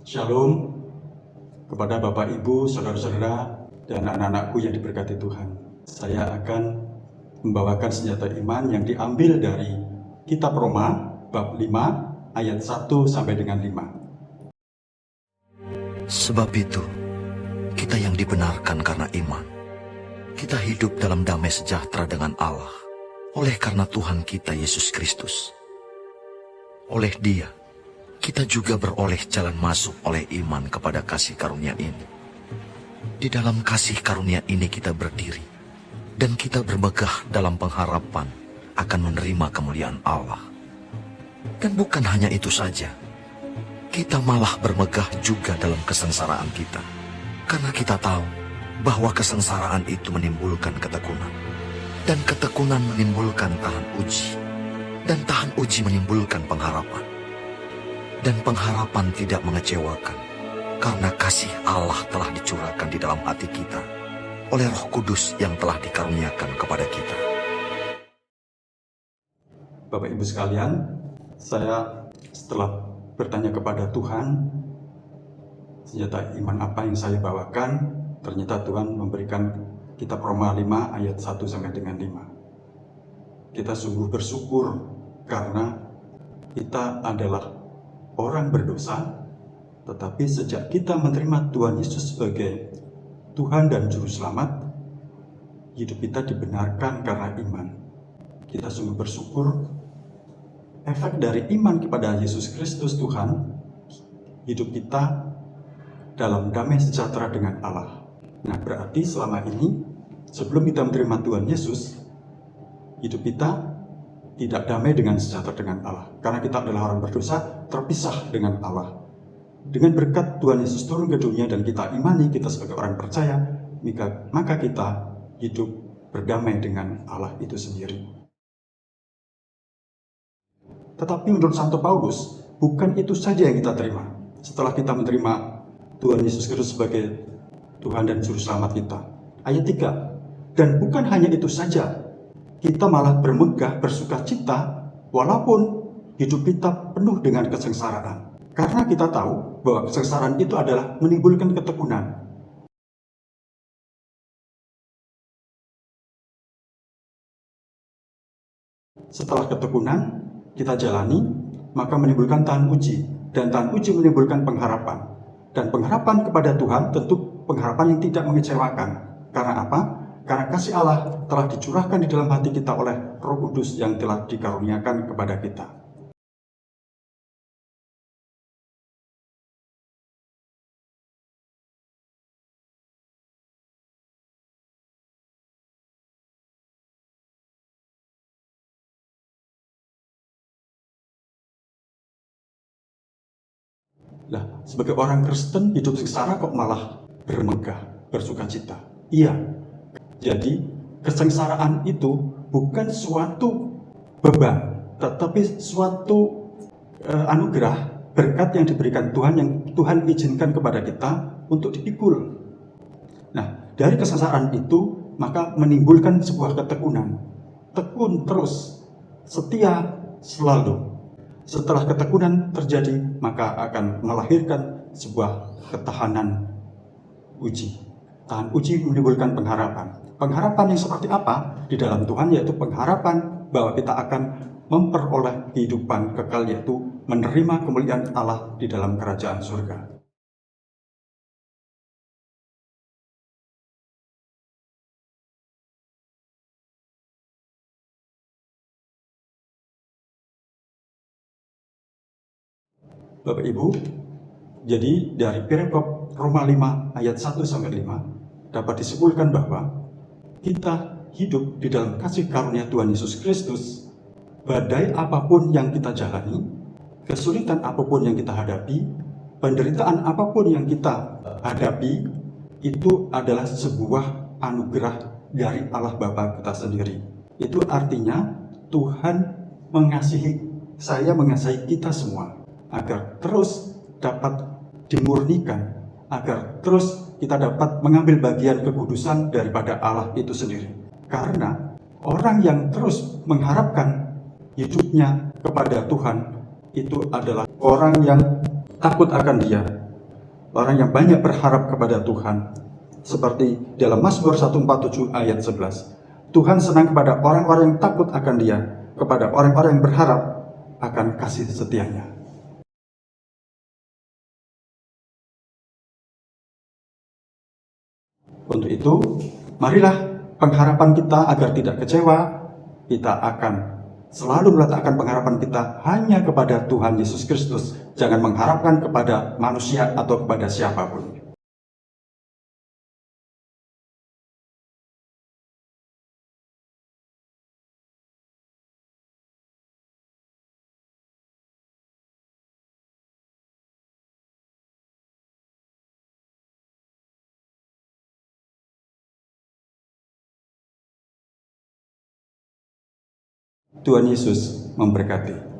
Shalom kepada Bapak, Ibu, saudara-saudara, dan anak-anakku yang diberkati Tuhan. Saya akan membawakan senjata iman yang diambil dari Kitab Roma, bab 5, ayat 1 sampai dengan 5. Sebab itu, kita yang dibenarkan karena iman, kita hidup dalam damai sejahtera dengan Allah, oleh karena Tuhan kita Yesus Kristus. Oleh Dia, kita juga beroleh jalan masuk oleh iman kepada kasih karunia ini. Di dalam kasih karunia ini kita berdiri, dan kita bermegah dalam pengharapan akan menerima kemuliaan Allah. Dan bukan hanya itu saja, kita malah bermegah juga dalam kesengsaraan kita, karena kita tahu bahwa kesengsaraan itu menimbulkan ketekunan, dan ketekunan menimbulkan tahan uji, dan tahan uji menimbulkan pengharapan. Dan pengharapan tidak mengecewakan, karena kasih Allah telah dicurahkan di dalam hati kita oleh Roh Kudus yang telah dikaruniakan kepada kita. Bapak Ibu sekalian, saya setelah bertanya kepada Tuhan, senjata iman apa yang saya bawakan, ternyata Tuhan memberikan Kitab Roma 5 ayat 1 sampai dengan 5. Kita sungguh bersyukur karena kita adalah orang berdosa, tetapi sejak kita menerima Tuhan Yesus sebagai Tuhan dan Juru Selamat, hidup kita dibenarkan karena iman. Kita sungguh bersyukur efek dari iman kepada Yesus Kristus Tuhan, hidup kita dalam damai sejahtera dengan Allah. Nah, berarti selama ini, sebelum kita menerima Tuhan Yesus, hidup kita tidak damai dengan sejahtera dengan Allah. Karena kita adalah orang berdosa, terpisah dengan Allah. Dengan berkat Tuhan Yesus turun ke dunia dan kita imani, kita sebagai orang percaya, maka kita hidup berdamai dengan Allah itu sendiri. Tetapi menurut Santo Paulus, bukan itu saja yang kita terima. Setelah kita menerima Tuhan Yesus Kristus sebagai Tuhan dan Juru Selamat kita. Ayat 3, dan bukan hanya itu saja, kita malah bermegah, bersukacita, walaupun hidup kita penuh dengan kesengsaraan. Karena kita tahu bahwa kesengsaraan itu adalah menimbulkan ketekunan. Setelah ketekunan kita jalani, maka menimbulkan tahan uji. Dan tahan uji menimbulkan pengharapan. Dan pengharapan kepada Tuhan tentu pengharapan yang tidak mengecewakan. Karena apa? Karena kasih Allah telah dicurahkan di dalam hati kita oleh Roh Kudus yang telah dikaruniakan kepada kita. Lah, sebagai orang Kristen hidup sengsara kok malah bermegah, bersukacita? Iya. Jadi, kesengsaraan itu bukan suatu beban, tetapi suatu anugerah, berkat yang diberikan Tuhan, yang Tuhan izinkan kepada kita untuk dipikul. Nah, dari kesengsaraan itu, maka menimbulkan sebuah ketekunan. Tekun terus, setia selalu. Setelah ketekunan terjadi, maka akan melahirkan sebuah ketahanan uji. Tahan uji menimbulkan pengharapan. Pengharapan yang seperti apa di dalam Tuhan, yaitu pengharapan bahwa kita akan memperoleh kehidupan kekal, yaitu menerima kemuliaan Allah di dalam kerajaan surga. Bapak Ibu, jadi dari perikop Roma 5 ayat 1 sampai 5 dapat disimpulkan bahwa kita hidup di dalam kasih karunia Tuhan Yesus Kristus. Badai apapun yang kita jalani, kesulitan apapun yang kita hadapi, penderitaan apapun yang kita hadapi, itu adalah sebuah anugerah dari Allah Bapa kita sendiri. Itu artinya Tuhan mengasihi saya, mengasihi kita semua, agar terus dapat dimurnikan, agar terus kita dapat mengambil bagian kekudusan daripada Allah itu sendiri. Karena orang yang terus mengharapkan hidupnya kepada Tuhan, itu adalah orang yang takut akan Dia, orang yang banyak berharap kepada Tuhan. Seperti dalam Mazmur 147 ayat 11. Tuhan senang kepada orang-orang yang takut akan Dia, kepada orang-orang yang berharap akan kasih setianya. Untuk itu, marilah pengharapan kita agar tidak kecewa, kita akan selalu meletakkan pengharapan kita hanya kepada Tuhan Yesus Kristus. Jangan mengharapkan kepada manusia atau kepada siapapun. Tuhan Yesus memberkati.